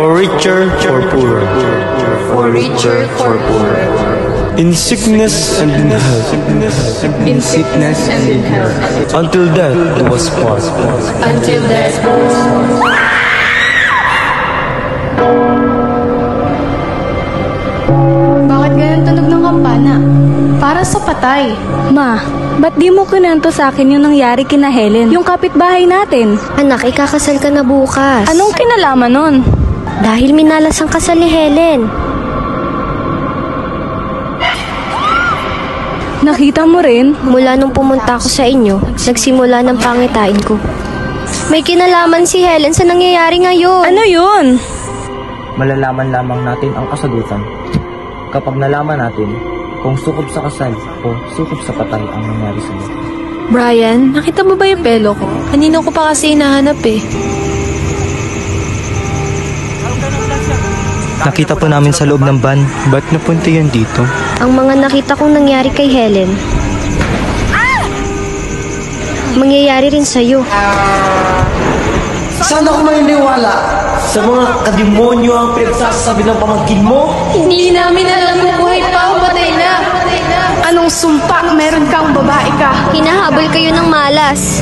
For richer, for poorer. For richer, for poorer. In sickness and in health. In sickness and in health. Until death do us part. Until death do us part. Bakit ganyan tunog ng kampana? Para sa patay. Ma, ba't di mo kunento sa akin yung nangyari kina Helen? Yung kapitbahay natin. Anak, ikakasal ka na bukas. Anong kinalaman nun? Dahil minalas ang kasal ni Helen. Nakita mo rin? Mula nung pumunta ako sa inyo, nagsimula ng pangitain ko. May kinalaman si Helen sa nangyayari ngayon. Ano yun? Malalaman lamang natin ang kasagutan kapag nalaman natin kung sukob sa kasal o sukob sa patay ang nangyari sa iyo. Brian, nakita mo ba yung pelo ko? Kanino ko pa kasi hinahanap eh. Nakita po namin sa loob ng van. Ba't napunta yan dito? Ang mga nakita kong nangyari kay Helen, mangyayari rin sa'yo. Saan ako maniniwala? Sa mga kademonyo ang pinagsasabi ng pamangkin mo? Hindi namin alam kung buhay pa o patay na. Anong sumpa meron kang babae ka? Hinahabol kayo ng malas.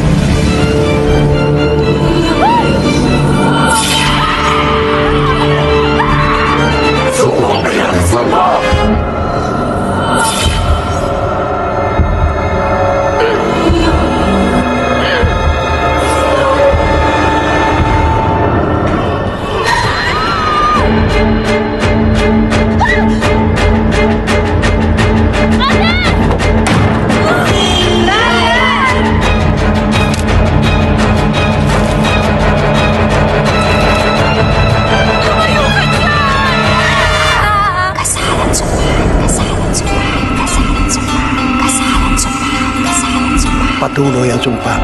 Patuloy ang sumpa.